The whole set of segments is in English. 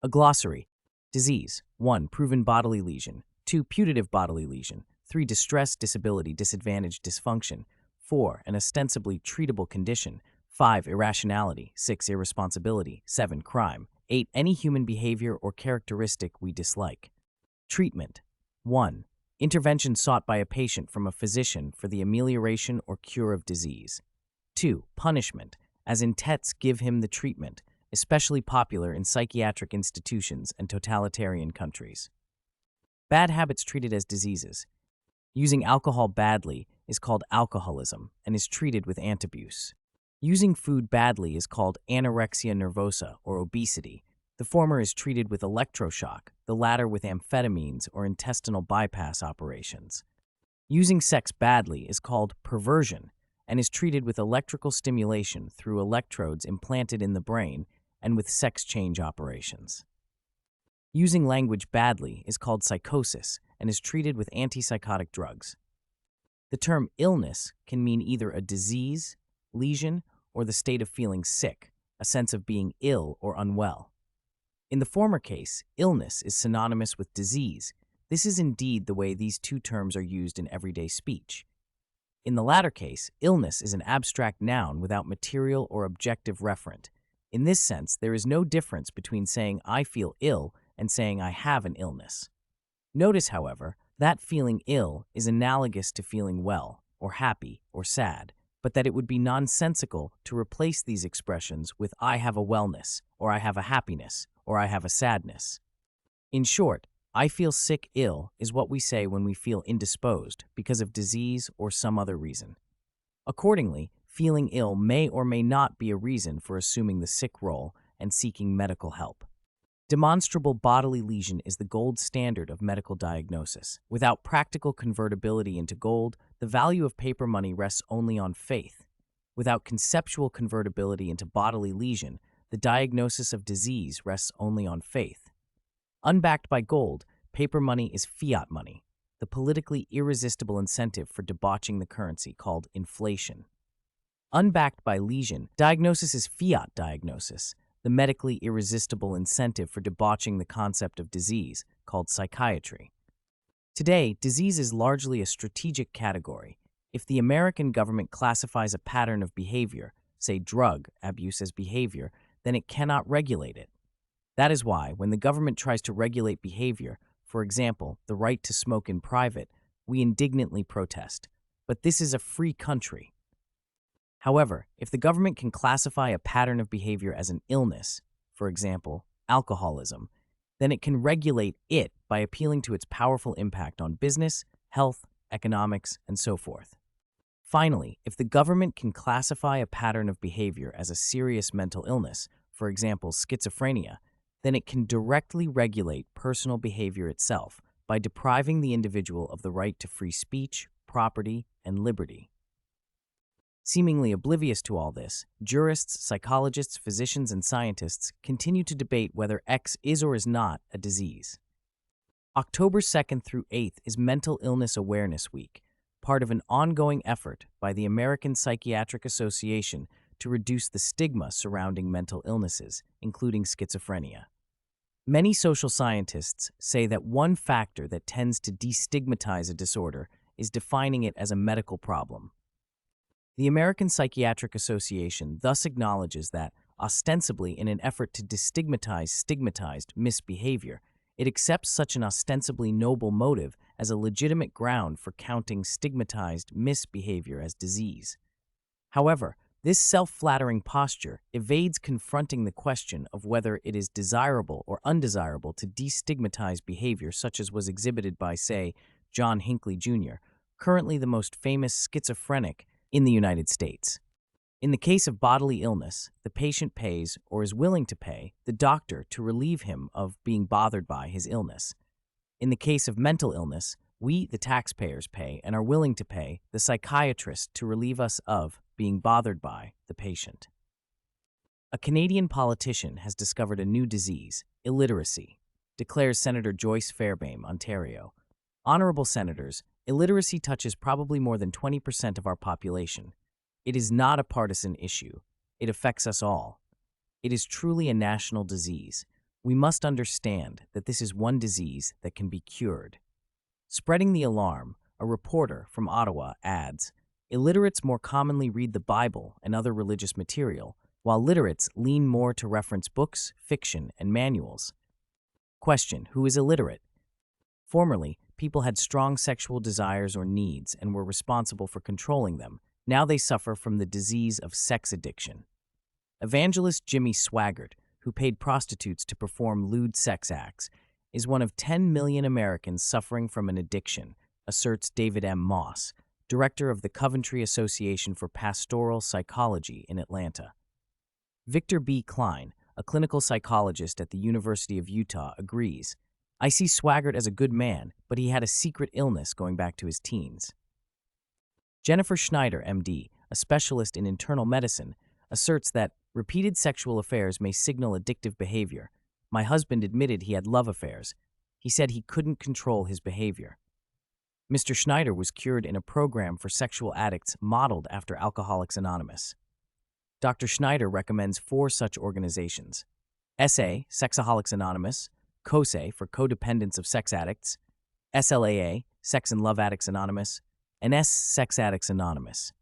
A glossary. Disease. 1. Proven bodily lesion. 2. Putative bodily lesion. 3. Distress, disability, disadvantage, dysfunction. 4. An ostensibly treatable condition. 5. Irrationality. 6. Irresponsibility. 7. Crime. 8. Any human behavior or characteristic we dislike. Treatment. 1. Intervention sought by a patient from a physician for the amelioration or cure of disease. 2. Punishment, as in Tets give him the treatment, especially popular in psychiatric institutions and totalitarian countries. Bad habits treated as diseases. Using alcohol badly is called alcoholism and is treated with antabuse. Using food badly is called anorexia nervosa or obesity. The former is treated with electroshock, the latter with amphetamines or intestinal bypass operations. Using sex badly is called perversion and is treated with electrical stimulation through electrodes implanted in the brain and with sex change operations. Using language badly is called psychosis and is treated with antipsychotic drugs. The term illness can mean either a disease, lesion, or the state of feeling sick, a sense of being ill or unwell. In the former case, illness is synonymous with disease. This is indeed the way these two terms are used in everyday speech. In the latter case, illness is an abstract noun without material or objective referent. In this sense, there is no difference between saying I feel ill and saying I have an illness. Notice, however, that feeling ill is analogous to feeling well, or happy, or sad, but that it would be nonsensical to replace these expressions with I have a wellness, or I have a happiness, or I have a sadness. In short, I feel sick, ill is what we say when we feel indisposed because of disease or some other reason. Accordingly, feeling ill may or may not be a reason for assuming the sick role and seeking medical help. Demonstrable bodily lesion is the gold standard of medical diagnosis. Without practical convertibility into gold, the value of paper money rests only on faith. Without conceptual convertibility into bodily lesion, the diagnosis of disease rests only on faith. Unbacked by gold, paper money is fiat money, the politically irresistible incentive for debauching the currency called inflation. Unbacked by lesion, diagnosis is fiat diagnosis, the medically irresistible incentive for debauching the concept of disease, called psychiatry. Today, disease is largely a strategic category. If the American government classifies a pattern of behavior, say drug abuse as behavior, then it cannot regulate it. That is why, when the government tries to regulate behavior, for example, the right to smoke in private, we indignantly protest. But this is a free country. However, if the government can classify a pattern of behavior as an illness, for example, alcoholism, then it can regulate it by appealing to its powerful impact on business, health, economics, and so forth. Finally, if the government can classify a pattern of behavior as a serious mental illness, for example, schizophrenia, then it can directly regulate personal behavior itself by depriving the individual of the right to free speech, property, and liberty. Seemingly oblivious to all this, jurists, psychologists, physicians, and scientists continue to debate whether X is or is not a disease. October 2nd through 8th is Mental Illness Awareness Week, part of an ongoing effort by the American Psychiatric Association to reduce the stigma surrounding mental illnesses, including schizophrenia. Many social scientists say that one factor that tends to destigmatize a disorder is defining it as a medical problem. The American Psychiatric Association thus acknowledges that, ostensibly in an effort to destigmatize stigmatized misbehavior, it accepts such an ostensibly noble motive as a legitimate ground for counting stigmatized misbehavior as disease. However, this self-flattering posture evades confronting the question of whether it is desirable or undesirable to destigmatize behavior such as was exhibited by, say, John Hinckley Jr., currently the most famous schizophrenic in the United States. In the case of bodily illness, the patient pays, or is willing to pay, the doctor to relieve him of being bothered by his illness. In the case of mental illness, we, the taxpayers, pay and are willing to pay the psychiatrist to relieve us of being bothered by the patient. A Canadian politician has discovered a new disease, illiteracy, declares Senator Joyce Fairbairn, Ontario. Honorable Senators, illiteracy touches probably more than 20% of our population. It is not a partisan issue. It affects us all. It is truly a national disease. We must understand that this is one disease that can be cured. Spreading the alarm, a reporter from Ottawa adds, illiterates more commonly read the Bible and other religious material, while literates lean more to reference books, fiction, and manuals. Question: who is illiterate? Formerly, people had strong sexual desires or needs and were responsible for controlling them. Now they suffer from the disease of sex addiction. Evangelist Jimmy Swaggart, who paid prostitutes to perform lewd sex acts, is one of 10 million Americans suffering from an addiction, asserts David M. Moss, director of the Coventry Association for Pastoral Psychology in Atlanta. Victor B. Klein, a clinical psychologist at the University of Utah, agrees. I see Swaggart as a good man, but he had a secret illness going back to his teens. Jennifer Schneider, MD, a specialist in internal medicine, asserts that repeated sexual affairs may signal addictive behavior. My husband admitted he had love affairs. He said he couldn't control his behavior. Mr. Schneider was cured in a program for sexual addicts modeled after Alcoholics Anonymous. Dr. Schneider recommends 4 such organizations: SA, Sexaholics Anonymous; COSE, for Codependents of Sex Addicts; SLAA, Sex and Love Addicts Anonymous; and Sex Addicts Anonymous.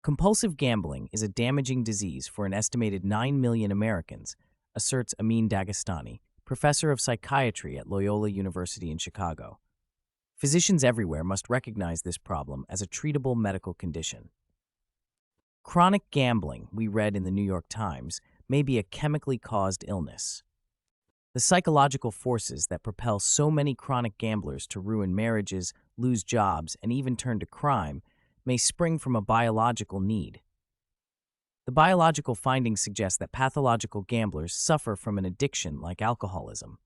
Compulsive gambling is a damaging disease for an estimated 9 million Americans, asserts Amin Dagestani, professor of psychiatry at Loyola University in Chicago. Physicians everywhere must recognize this problem as a treatable medical condition. Chronic gambling, we read in the New York Times, may be a chemically caused illness. The psychological forces that propel so many chronic gamblers to ruin marriages, lose jobs, and even turn to crime may spring from a biological need. The biological findings suggest that pathological gamblers suffer from an addiction like alcoholism.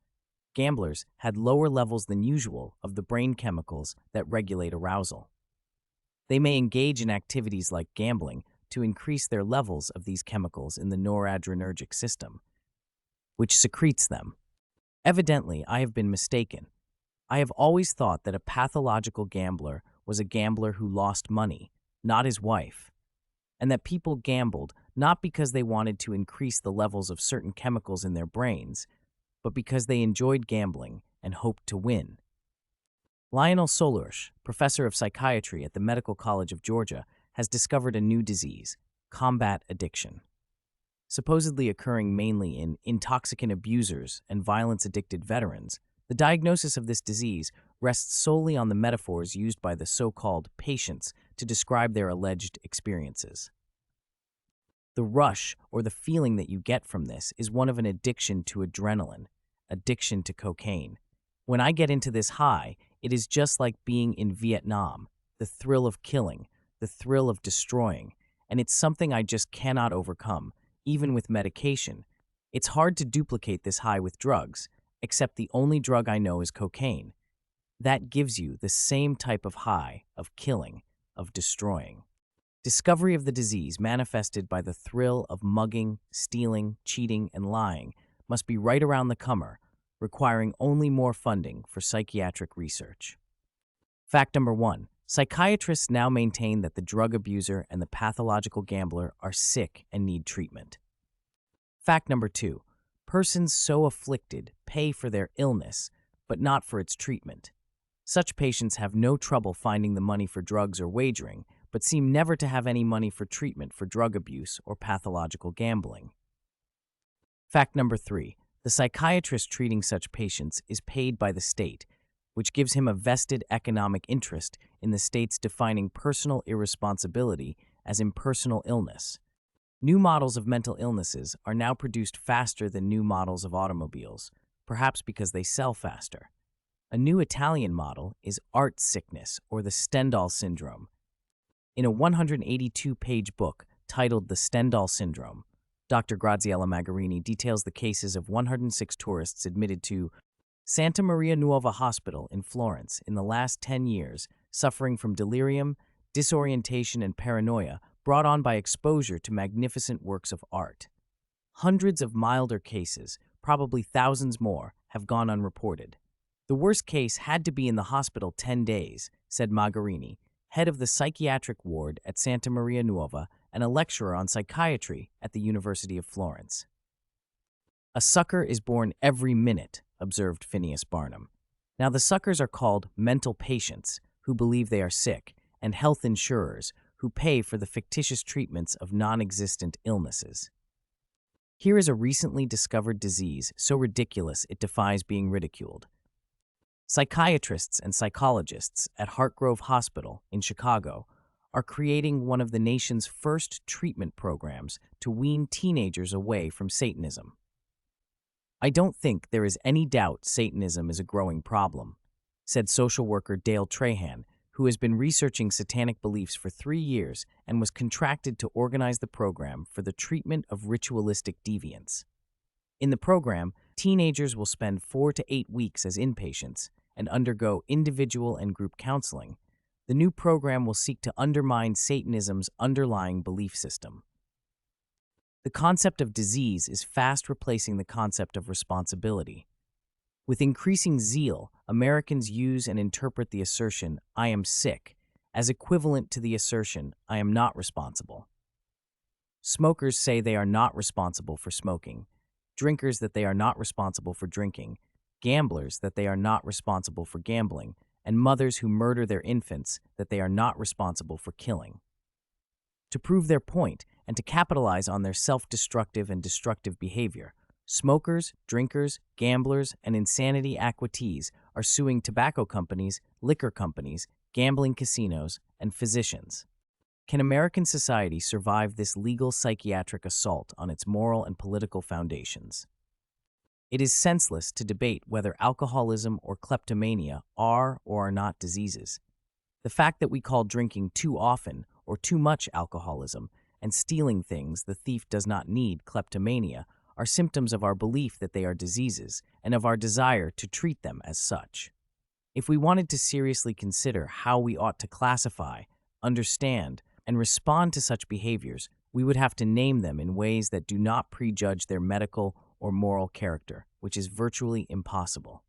Gamblers had lower levels than usual of the brain chemicals that regulate arousal. They may engage in activities like gambling to increase their levels of these chemicals in the noradrenergic system, which secretes them. Evidently, I have been mistaken. I have always thought that a pathological gambler was a gambler who lost money, not his wife, and that people gambled not because they wanted to increase the levels of certain chemicals in their brains, but because they enjoyed gambling and hoped to win. Lionel Solursh, professor of psychiatry at the Medical College of Georgia, has discovered a new disease, combat addiction. Supposedly occurring mainly in intoxicant abusers and violence-addicted veterans, the diagnosis of this disease rests solely on the metaphors used by the so-called patients to describe their alleged experiences. The rush, or the feeling that you get from this, is one of an addiction to adrenaline, addiction to cocaine. When I get into this high, it is just like being in Vietnam, the thrill of killing, the thrill of destroying, and it's something I just cannot overcome, even with medication. It's hard to duplicate this high with drugs, except the only drug I know is cocaine. That gives you the same type of high, of killing, of destroying. Discovery of the disease manifested by the thrill of mugging, stealing, cheating, and lying must be right around the corner, requiring only more funding for psychiatric research. Fact number 1. Psychiatrists now maintain that the drug abuser and the pathological gambler are sick and need treatment. Fact number 2. Persons so afflicted pay for their illness, but not for its treatment. Such patients have no trouble finding the money for drugs or wagering, but seem never to have any money for treatment for drug abuse or pathological gambling. Fact number 3. The psychiatrist treating such patients is paid by the state, which gives him a vested economic interest in the state's defining personal irresponsibility as impersonal illness. New models of mental illnesses are now produced faster than new models of automobiles, perhaps because they sell faster. A new Italian model is art sickness, or the Stendhal syndrome. In a 182-page book titled The Stendhal Syndrome, Dr. Graziella Magarini details the cases of 106 tourists admitted to Santa Maria Nuova Hospital in Florence in the last 10 years, suffering from delirium, disorientation, and paranoia brought on by exposure to magnificent works of art. Hundreds of milder cases, probably thousands more, have gone unreported. The worst case had to be in the hospital 10 days, said Magarini, head of the psychiatric ward at Santa Maria Nuova and a lecturer on psychiatry at the University of Florence. A sucker is born every minute, observed Phineas Barnum. Now, the suckers are called mental patients who believe they are sick, and health insurers who pay for the fictitious treatments of non-existent illnesses. Here is a recently discovered disease so ridiculous it defies being ridiculed. Psychiatrists and psychologists at Hartgrove Hospital in Chicago are creating one of the nation's first treatment programs to wean teenagers away from Satanism. I don't think there is any doubt Satanism is a growing problem, said social worker Dale Trahan, who has been researching satanic beliefs for 3 years and was contracted to organize the program for the treatment of ritualistic deviants. In the program, teenagers will spend 4 to 8 weeks as inpatients and undergo individual and group counseling. The new program will seek to undermine Satanism's underlying belief system. The concept of disease is fast replacing the concept of responsibility. With increasing zeal, Americans use and interpret the assertion, "I am sick," as equivalent to the assertion, "I am not responsible." Smokers say they are not responsible for smoking, drinkers that they are not responsible for drinking, gamblers that they are not responsible for gambling, and mothers who murder their infants that they are not responsible for killing. To prove their point and to capitalize on their self-destructive and destructive behavior, smokers, drinkers, gamblers, and insanity acquittees are suing tobacco companies, liquor companies, gambling casinos, and physicians. Can American society survive this legal psychiatric assault on its moral and political foundations? It is senseless to debate whether alcoholism or kleptomania are or are not diseases. The fact that we call drinking too often or too much alcoholism and stealing things the thief does not need kleptomania are symptoms of our belief that they are diseases and of our desire to treat them as such. If we wanted to seriously consider how we ought to classify, understand, and respond to such behaviors, we would have to name them in ways that do not prejudge their medical or moral character, which is virtually impossible.